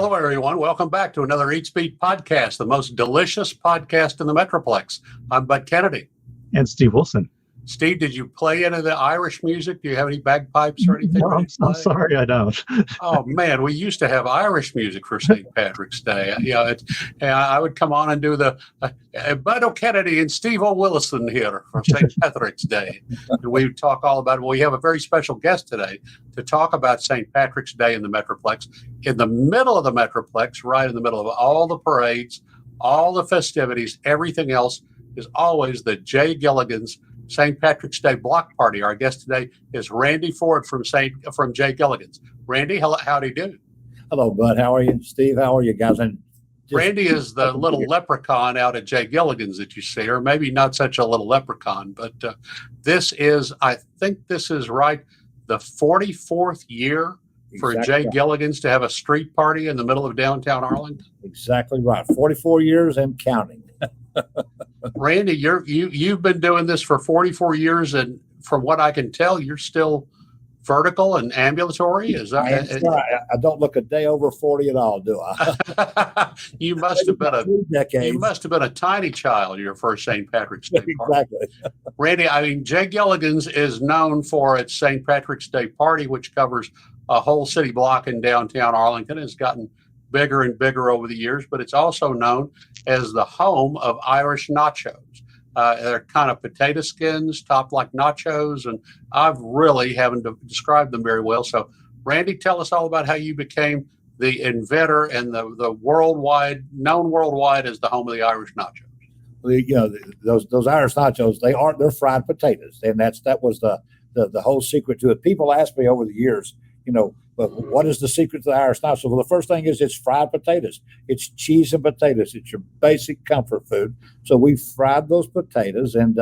Hello, everyone. Welcome back to another Eat Speed podcast, the most delicious podcast in the Metroplex. I'm Bud Kennedy. And Steve Wilson. Steve, did you play any of the Irish music? Do you have any bagpipes or anything? No, I'm sorry, I don't. Oh, man, we used to have Irish music for St. Patrick's Day. I would come on and do the Bud O'Kennedy and Steve O'Willison here for St. Patrick's Day. And we would talk all about it. Well, we have a very special guest today to talk about St. Patrick's Day in the Metroplex. In the middle of the Metroplex, right in the middle of all the parades, all the festivities, everything else is always the J. Gilligan's St. Patrick's Day block party. Our guest today is Randy Ford from J. Gilligan's. Randy, how do you do? Hello, Bud. How are you? Steve, how are you guys? Randy is the little leprechaun out at J. Gilligan's that you see, or maybe not such a little leprechaun, but I think this is right, the 44th year for J. Gilligan's to have a street party in the middle of downtown Arlington. Exactly right. 44 years and counting. Randy, you've been doing this for 44 years, and from what I can tell, you're still vertical and ambulatory. Is that? I don't look a day over 40 at all, do I? You must have been a tiny child your first St. Patrick's Day party. Exactly. Randy, I mean, J. Gilligan's is known for its St. Patrick's Day party, which covers a whole city block in downtown Arlington. It's gotten bigger and bigger over the years, but it's also known as the home of Irish nachos. They're kind of potato skins topped like nachos, and I've really haven't described them very well. So, Randy, tell us all about how you became the inventor and the known worldwide as the home of the Irish nachos. Those Irish nachos, they're fried potatoes, and that was the whole secret to it. People ask me over the years, but what is the secret to the Irish nachos? Well, the first thing is it's fried potatoes. It's cheese and potatoes. It's your basic comfort food. So we fried those potatoes. And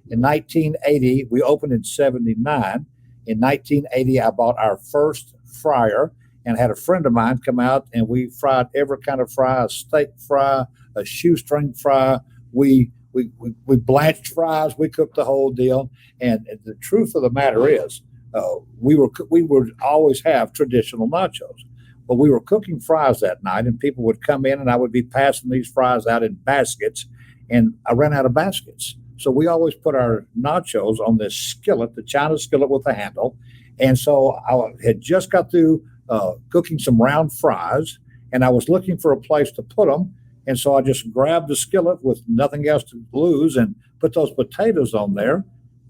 in 1980, we opened in 79. In 1980, I bought our first fryer and had a friend of mine come out, and we fried every kind of fry, a steak fry, a shoestring fry. We blanched fries. We cooked the whole deal. And the truth of the matter is, we would always have traditional nachos, but we were cooking fries that night, and people would come in, and I would be passing these fries out in baskets, and I ran out of baskets. So we always put our nachos on this skillet, the China skillet with a handle. And so I had just got through cooking some round fries, and I was looking for a place to put them. And so I just grabbed the skillet with nothing else to lose and put those potatoes on there.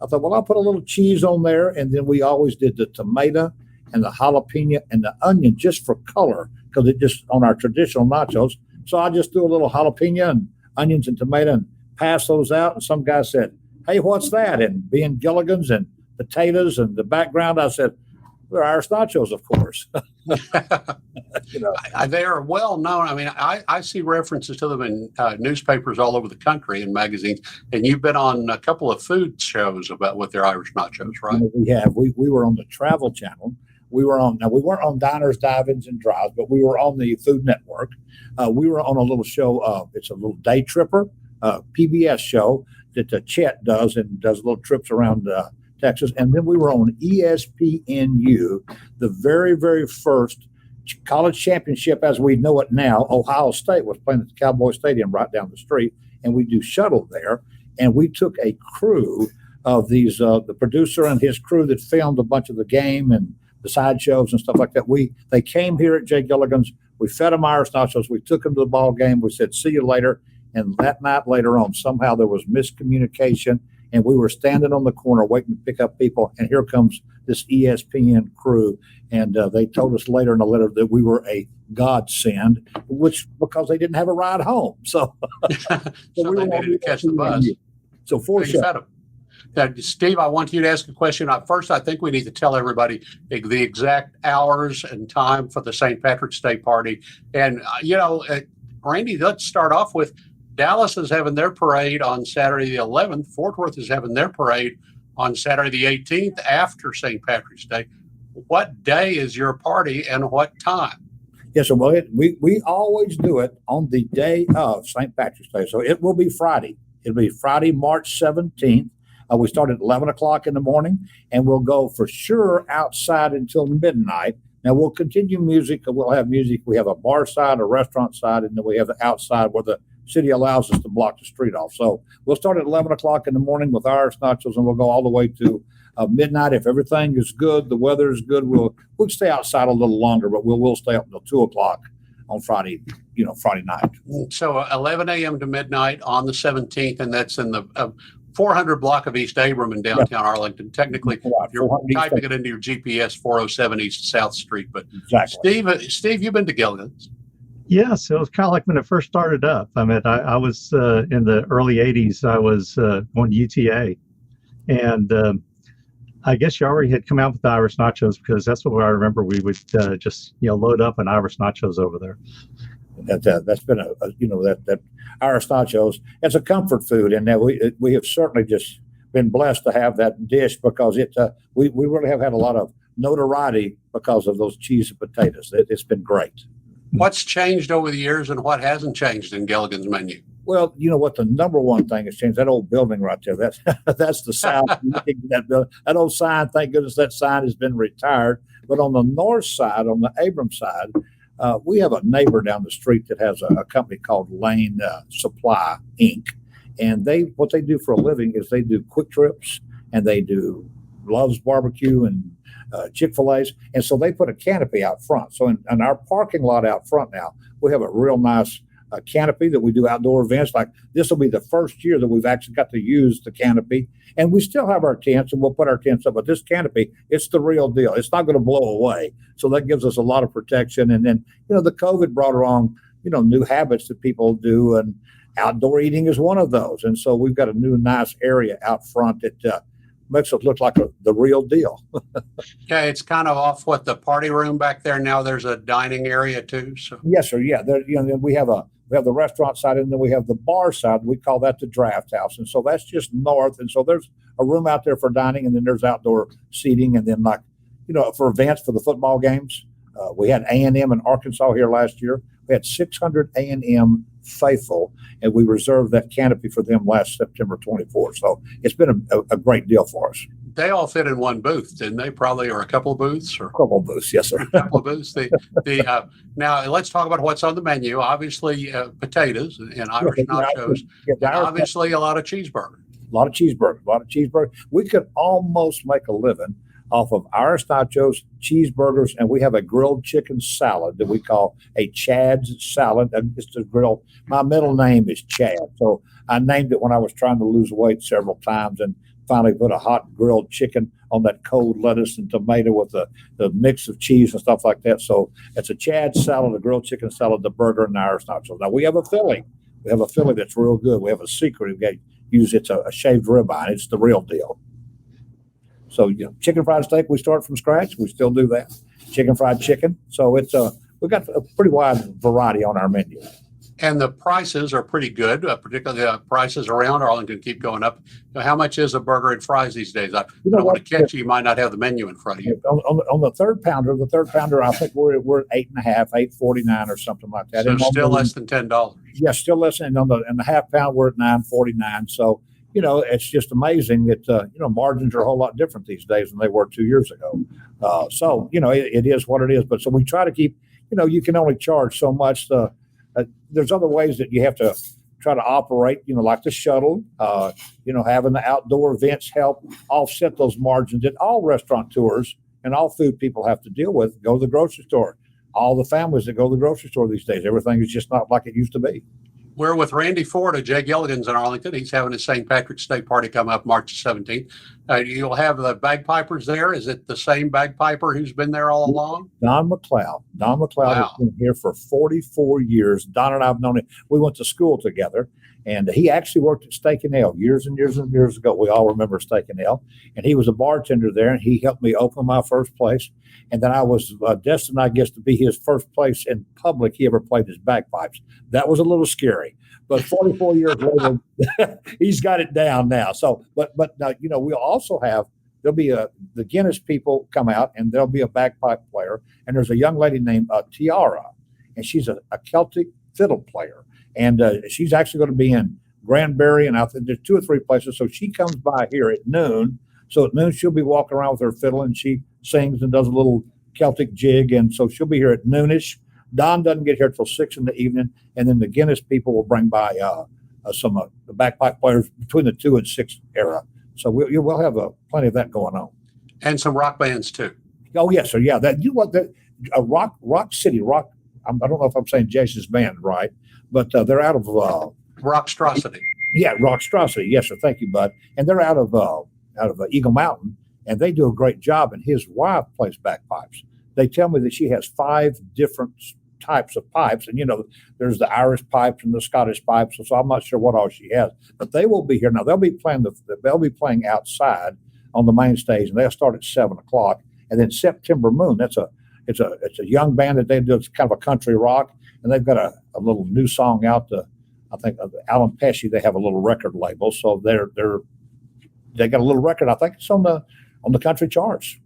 I thought, well, I'll put a little cheese on there, and then we always did the tomato and the jalapeno and the onion just for color, because it just on our traditional nachos. So I just do a little jalapeno and onions and tomato and pass those out. And some guy said, "Hey, what's that?" And being Gilligan's and potatoes and the background, I said, "They're Irish nachos, of course." They are well known. I mean, I see references to them in newspapers all over the country and magazines. And you've been on a couple of food shows with their Irish nachos, right? We have. We were on the Travel Channel. We weren't on Diners, Dive-Ins, and Drives, but we were on the Food Network. We were on a little show. It's a little day tripper, PBS show that Chet does, and does little trips around Texas. And then we were on ESPNU, the very, very first college championship as we know it now. Ohio State was playing at the Cowboy Stadium right down the street, and we do shuttle there. And we took a crew of these, the producer and his crew that filmed a bunch of the game and the sideshows and stuff like that. They came here at J. Gilligan's. We fed them Irish nachos. We took them to the ball game. We said, "See you later." And that night later on, somehow there was miscommunication, and we were standing on the corner waiting to pick up people, and here comes this ESPN crew, and they told us later in the letter that we were a godsend, because they didn't have a ride home. So, we were needed to catch the bus. So Steve, I want you to ask a question. First, I think we need to tell everybody the exact hours and time for the St. Patrick's Day party. And, Randy, let's start off with Dallas is having their parade on Saturday the 11th. Fort Worth is having their parade on Saturday the 18th after St. Patrick's Day. What day is your party and what time? Yes, so we always do it on the day of St. Patrick's Day. So it will be Friday. It'll be Friday, March 17th. We start at 11 o'clock in the morning, and we'll go for sure outside until midnight. Now we'll continue music. We'll have music. We have a bar side, a restaurant side, and then we have the outside where the city allows us to block the street off. So we'll start at 11 o'clock in the morning with Irish Nachos, and we'll go all the way to midnight. If everything is good, the weather is good, we'll stay outside a little longer, but we'll stay up until 2 o'clock on Friday, Friday night. So 11 a.m. to midnight on the 17th, and that's in the 400 block of East Abram in downtown Arlington. Technically, you're typing it into your GPS, 407 East South Street. But exactly. Steve, you've been to Gilligan's. Yes, it was kind of like when it first started up. I mean, I was in the early 80s, I was going to UTA. And I guess you already had come out with the Irish Nachos, because that's what I remember. We would just, load up an Irish Nachos over there. That's been that Irish Nachos. It's a comfort food, and we have certainly just been blessed to have that dish, because we really have had a lot of notoriety because of those cheese and potatoes. It's been great. What's changed over the years, and what hasn't changed in Gilligan's menu? Well, you know what? The number one thing has changed. That old building right there. That's the south. that building, that old sign. Thank goodness that sign has been retired. But on the north side, on the Abram side, we have a neighbor down the street that has a company called Lane Supply Inc. And what they do for a living is they do quick trips, and they do Love's Barbecue and Chick-fil-A's. And so they put a canopy out front. So in our parking lot out front now, we have a real nice canopy that we do outdoor events. Like this will be the first year that we've actually got to use the canopy. And we still have our tents, and we'll put our tents up. But this canopy, it's the real deal. It's not going to blow away. So that gives us a lot of protection. And then, the COVID brought along, new habits that people do. And outdoor eating is one of those. And so we've got a new nice area out front that makes it look like the real deal. Okay, it's kind of off the party room back there. Now there's a dining area too. So yes, sir. Yeah, we have the restaurant side, and then we have the bar side. We call that the draft house, and so that's just north. And so there's a room out there for dining, and then there's outdoor seating, and then for events for the football games. We had A&M in Arkansas here last year. We had 600 A&M faithful, and we reserved that canopy for them last September 24th. So it's been a great deal for us. They all fit in one booth, didn't they? Probably, or a couple of booths, or a couple of booths, yes, sir. A couple of booths. Now let's talk about what's on the menu. Obviously, potatoes and Irish nachos, and obviously a lot of cheeseburgers. A lot of cheeseburgers. We could almost make a living off of Irish nachos, cheeseburgers, and we have a grilled chicken salad that we call a Chad's salad. And it's a grilled. My middle name is Chad, so I named it when I was trying to lose weight several times, and finally put a hot grilled chicken on that cold lettuce and tomato with the mix of cheese and stuff like that. So it's a Chad's salad, a grilled chicken salad, the burger, and the Irish nachos. Now we have a Philly. We have a Philly that's real good. We have a secret. It's a shaved ribeye. It's the real deal. So, chicken fried steak, we start from scratch. We still do that. Chicken fried chicken. So we've got a pretty wide variety on our menu. And the prices are pretty good, particularly the prices around Arlington keep going up. How much is a burger and fries these days? I don't want to catch you. You might not have the menu in front of you. On the third pounder, I think we're at $8.50, $8.49 or something like that. So still less than $10. Yeah, still less than. In the half pound, we're at $9.49. So, it's just amazing that, margins are a whole lot different these days than they were 2 years ago. So, it is what it is. But so we try to keep, you can only charge so much. There's other ways that you have to try to operate, like the shuttle, having the outdoor events help offset those margins that all restaurateurs and all food people have to deal with. Go to the grocery store. All the families that go to the grocery store these days, everything is just not like it used to be. We're with Randy Ford of Jay Gilligan's in Arlington. He's having his St. Patrick's Day party come up March 17th. You'll have the bagpipers there. Is it the same bagpiper who's been there all along? Don McLeod. Don McLeod has been here for 44 years. Don and I have known him. We went to school together, and he actually worked at Steak and Ale years and years and years ago. We all remember Steak and Ale. And he was a bartender there, and he helped me open my first place. And then I was destined, I guess, to be his first place in public he ever played his bagpipes. That was a little scary. But 44 years later, he's got it down now. So, but now, we'll also there'll be the Guinness people come out, and there'll be a bagpipe player. And there's a young lady named Tiara, and she's a Celtic fiddle player. And she's actually going to be in Granbury, and I think there's 2 or 3 places. So she comes by here at noon. So at noon, she'll be walking around with her fiddle, and she sings and does a little Celtic jig, and so she'll be here at noonish. Don doesn't get here till 6 in the evening, and then the Guinness people will bring by some the bagpipe players between the 2 and 6 era. So we'll have plenty of that going on, and some rock bands too. Oh yes, sir. Yeah, that you what that Rock City Rock. I don't know if I'm saying Jason's band right, but they're out of Rockstrosity. Yeah, Rockstrosity. Yes, sir. Thank you, bud. And they're out of Eagle Mountain, and they do a great job. And his wife plays bagpipes. They tell me that she has 5 different types of pipes, and there's the Irish pipes and the Scottish pipes. So I'm not sure what all she has, but they will be here now. They'll be playing outside on the main stage, and they'll start at 7:00. And then September Moon. It's a young band that they do. It's kind of a country rock, and they've got a little new song out. I think Alan Pesci. They have a little record label, so they got a little record. I think it's on the country charts.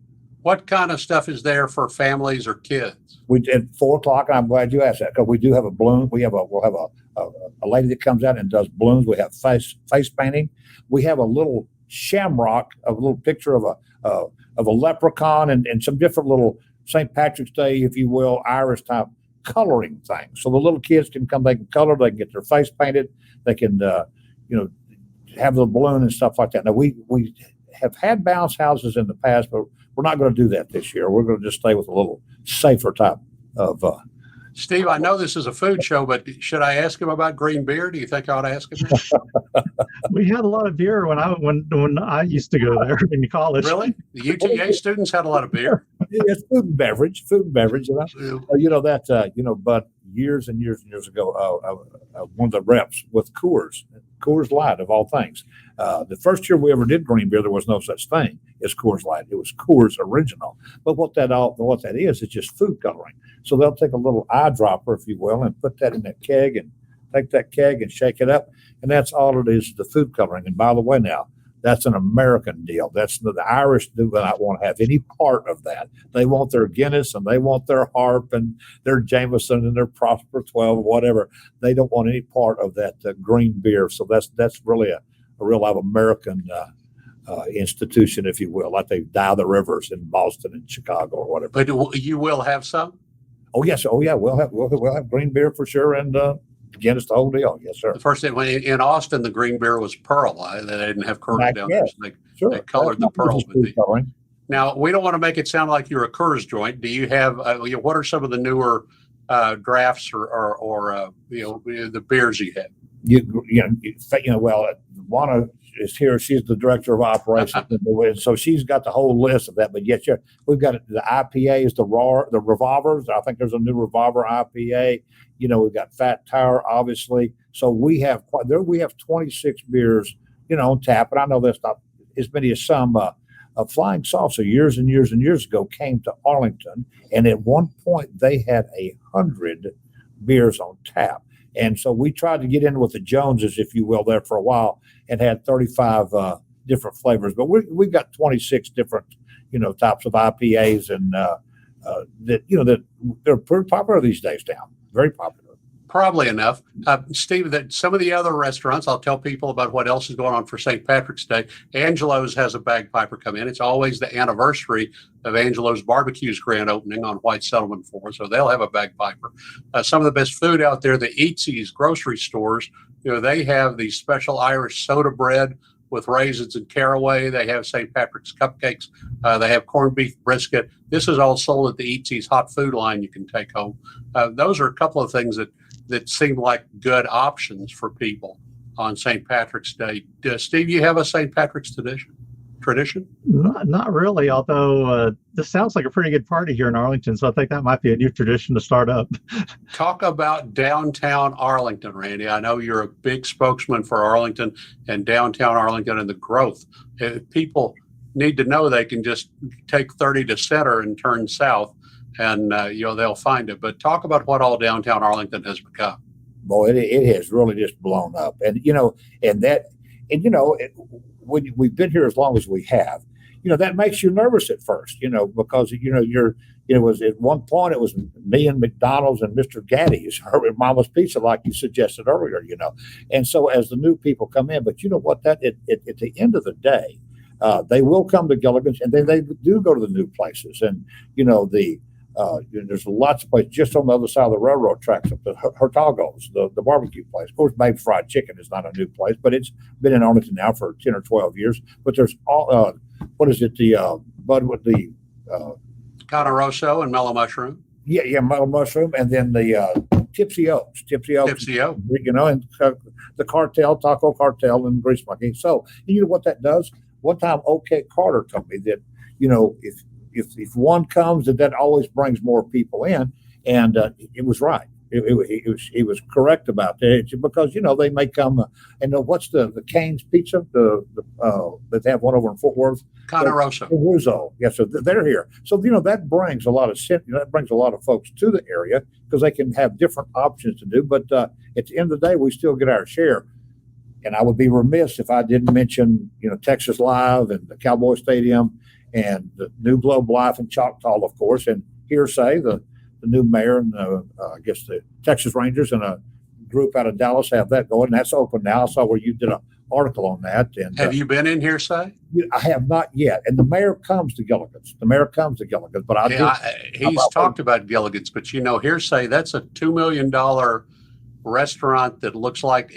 What kind of stuff is there for families or kids? We at 4:00, and I'm glad you asked that, because we do have a balloon. We'll have a lady that comes out and does balloons. We have face painting. We have a little shamrock, a little picture of a leprechaun, and some different little St. Patrick's Day, if you will, Irish type coloring things. So the little kids can come, they can color, they can get their face painted, they can have the balloon and stuff like that. Now we have had bounce houses in the past, but we're not going to do that this year. We're going to just stay with a little safer type of. Steve, I know this is a food show, but should I ask him about green beer? Do you think I ought to ask him? We had a lot of beer when I used to go there in college. Really? The UTA students had a lot of beer. It's food and beverage. But years and years and years ago, one of the reps with Coors Light of all things. The first year we ever did green beer, there was no such thing as Coors Light. It was Coors Original. But what that is just food coloring. So they'll take a little eyedropper, if you will, and put that in that keg, and take that keg and shake it up, and that's all it is, the food coloring. And by the way, now that's an American deal. That's the Irish do not want to have any part of that. They want their Guinness, and they want their Harp, and their Jameson, and their Prosper 12, or whatever. They don't want any part of that green beer. So that's really a real live American institution, if you will, like they dye the rivers in Boston and Chicago or whatever. But you will have some? Oh yes. Oh yeah. We'll have green beer for sure, and Guinness, the whole deal. Yes, sir. The first thing in Austin, the green beer was Pearl. They didn't have Coors down there, so they colored the Pearl with the. Now we don't want to make it sound like you're a Coors joint. Do you have? What are some of the newer drafts or the beers you have? Well, Juana is here. She's the director of operations, and so she's got the whole list of that. But yet, we've got the IPAs, the revolvers. I think there's a new revolver IPA. We've got Fat Tower, obviously. So we have 26 beers, on tap. And I know that's not as many as some. Flying Salsa years and years and years ago came to Arlington, and at one point they had 100 beers on tap. And so we tried to get in with the Joneses, if you will, there for a while, and had 35 different flavors. But we've got 26 different, types of IPAs, and that they're pretty popular these days now. Very popular. Probably enough. Steve, that some of the other restaurants, I'll tell people about what else is going on for St. Patrick's Day. Angelo's has a bagpiper come in. It's always the anniversary of Angelo's Barbecue's grand opening on White Settlement 4, so they'll have a bagpiper. Some of the best food out there, the Eatsy's grocery stores, they have the special Irish soda bread with raisins and caraway. They have St. Patrick's cupcakes. They have corned beef brisket. This is all sold at the Eatsy's hot food line you can take home. Those are a couple of things that seem like good options for people on St. Patrick's Day. Steve, you have a St. Patrick's tradition? Not really, although this sounds like a pretty good party here in Arlington, so I think that might be a new tradition to start up. Talk about downtown Arlington, Randy. I know you're a big spokesman for Arlington and downtown Arlington and the growth. People need to know they can just take 30 to Center and turn south, and they'll find it. But talk about what all downtown Arlington has become. Boy, it has really just blown up, and when we've been here as long as we have, that makes you nervous at first, because it was at one point it was me and McDonald's and Mr. Gaddy's or Mama's Pizza, like you suggested earlier, and so as the new people come in, but you know what, that at the end of the day, they will come to Gilligan's, and then they do go to the new places. And there's lots of places just on the other side of the railroad tracks up the Hurtago's, the barbecue place. Of course, Baby Fried Chicken is not a new place, but it's been in Arlington now for 10 or 12 years. But there's all, what is it? The Bud with the Conoroso and Mellow Mushroom. Yeah, Mellow Mushroom, and then the Tipsy Oaks, and the Cartel, Taco Cartel, and Grease Monkey. So you know what that does? One time, OK Carter told me that if one comes, that always brings more people in, and it was right. He was correct about that. It's because they may come and what's the Cane's Pizza that they have one over in Fort Worth. Conoroso. Yeah, so they're here. So that brings a lot of folks to the area because they can have different options to do. But at the end of the day, we still get our share. And I would be remiss if I didn't mention Texas Live and the Cowboy Stadium and the New Globe Life in Choctaw, of course, and Hearsay, the new mayor and I guess the Texas Rangers and a group out of Dallas have that going. And that's open now. I saw where you did an article on that. And have you been in Hearsay? I have not yet. And the mayor comes to Gilligan's. But he's talked about Gilligan's, but Hearsay, that's a $2 million restaurant that looks like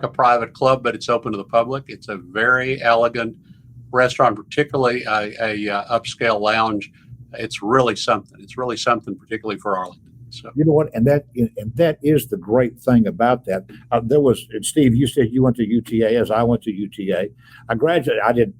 a private club, but it's open to the public. It's a very elegant restaurant, particularly a upscale lounge. It's really something. Particularly for Arlington. So you know what, and that is the great thing about that. And Steve, you said you went to UTA as I went to UTA. I graduated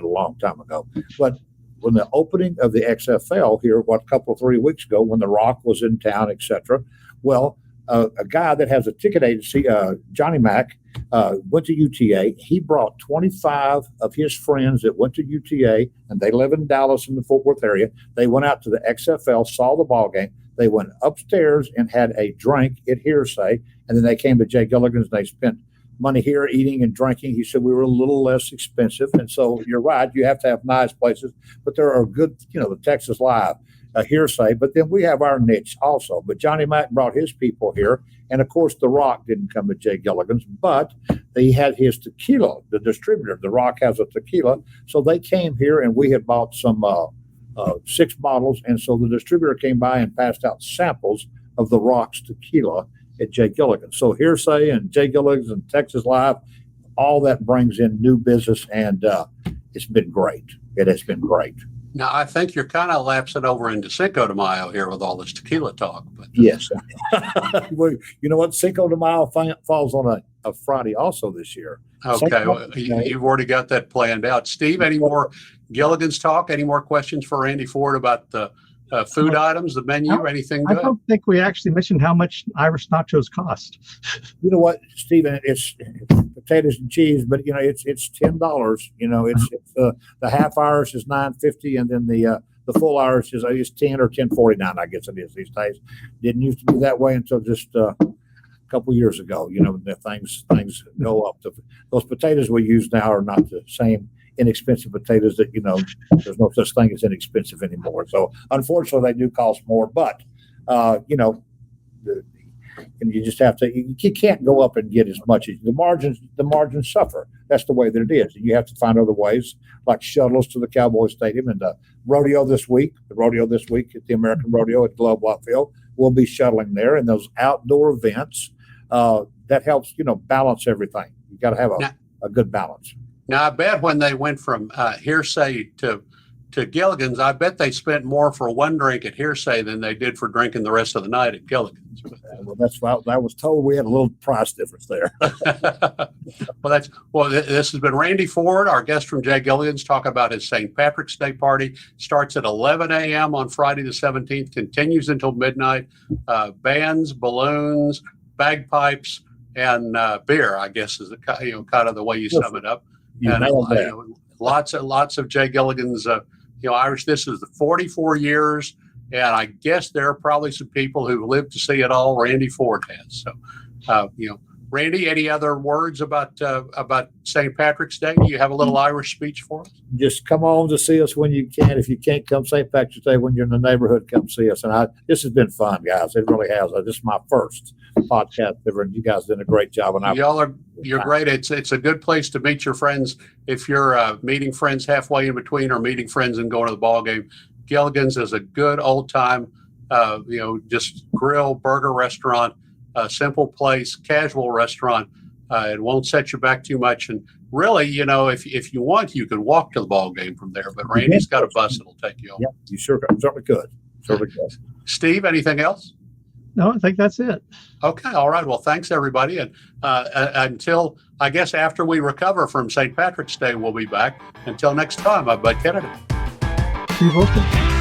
a long time ago, but when the opening of the XFL here, a 3 weeks ago, when The Rock was in town, etc. Well, a guy that has a ticket agency, Johnny Mack, went to UTA. He brought 25 of his friends that went to UTA, and they live in Dallas in the Fort Worth area. They went out to the XFL, saw the ball game. They went upstairs and had a drink at Hearsay, and then they came to Jay Gilligan's. And they spent money here eating and drinking. He said we were a little less expensive, and so you're right. You have to have nice places, but there are good, the Texas Live. Hearsay, but then we have our niche also. But Johnny Mack brought his people here, and of course, The Rock didn't come to Jay Gilligan's, but he had his tequila, the distributor. The Rock has a tequila, so they came here, and we had bought some 6 bottles, and so the distributor came by and passed out samples of The Rock's tequila at Jay Gilligan's. So Hearsay and Jay Gilligan's and Texas Live, all that brings in new business, and it's been great. It has been great. Now, I think you're kind of lapsing over into Cinco de Mayo here with all this tequila talk. But yes. Well, you know what? Cinco de Mayo falls on a Friday also this year. Okay. Well, you've already got that planned out. Steve, any more Gilligan's talk? Any more questions for Randy Ford about the food items, the menu, anything good? I don't think we actually mentioned how much Irish nachos cost. You know what, Stephen? It's potatoes and cheese, but it's $10. It's the half Irish is $9.50, and then the full Irish is $10 or $10.49. I guess it is these days. Didn't used to be that way until just a couple years ago. The things go up. Those potatoes we use now are not the same inexpensive potatoes that there's no such thing as inexpensive anymore. So unfortunately they do cost more, but and you just have to, you can't go up and get as much as the margins suffer. That's the way that it is. And you have to find other ways, like shuttles to the Cowboy Stadium, and the rodeo this week at the American Rodeo at Globe Field. We'll be shuttling there, and those outdoor events that helps balance everything. You got to have a good balance. Now, I bet when they went from Hearsay to Gilligan's, I bet they spent more for one drink at Hearsay than they did for drinking the rest of the night at Gilligan's. Well, I was told we had a little price difference there. This has been Randy Ford, our guest from Jay Gilligan's, talking about his St. Patrick's Day party. Starts at 11 a.m. on Friday the 17th, continues until midnight. Bands, balloons, bagpipes, and beer, I guess, is kind of the way you sum it up. And lots of Jay Gilligan's, Irish. This is the 44 years, and I guess there are probably some people who lived to see it all. Randy Ford has. So, Randy, any other words about St. Patrick's Day? Do you have a little Irish speech for us? Just come on to see us when you can. If you can't come St. Patrick's Day when you're in the neighborhood, come see us. And this has been fun, guys. It really has. This is my first podcast ever, and you guys did a great job. And You're great. It's a good place to meet your friends if you're meeting friends halfway in between or meeting friends and going to the ball game. Gilligan's is a good old time, just grill burger restaurant, a simple place, casual restaurant. It won't set you back too much. And really, if you want, you can walk to the ball game from there. But Randy's got a bus that'll take you home. Yeah, you certainly could. Certainly could. Steve, anything else? No, I think that's it. Okay. All right. Well, thanks, everybody. And until, I guess, after we recover from St. Patrick's Day, we'll be back. Until next time, I'm Bud Kennedy. Steve Wilson.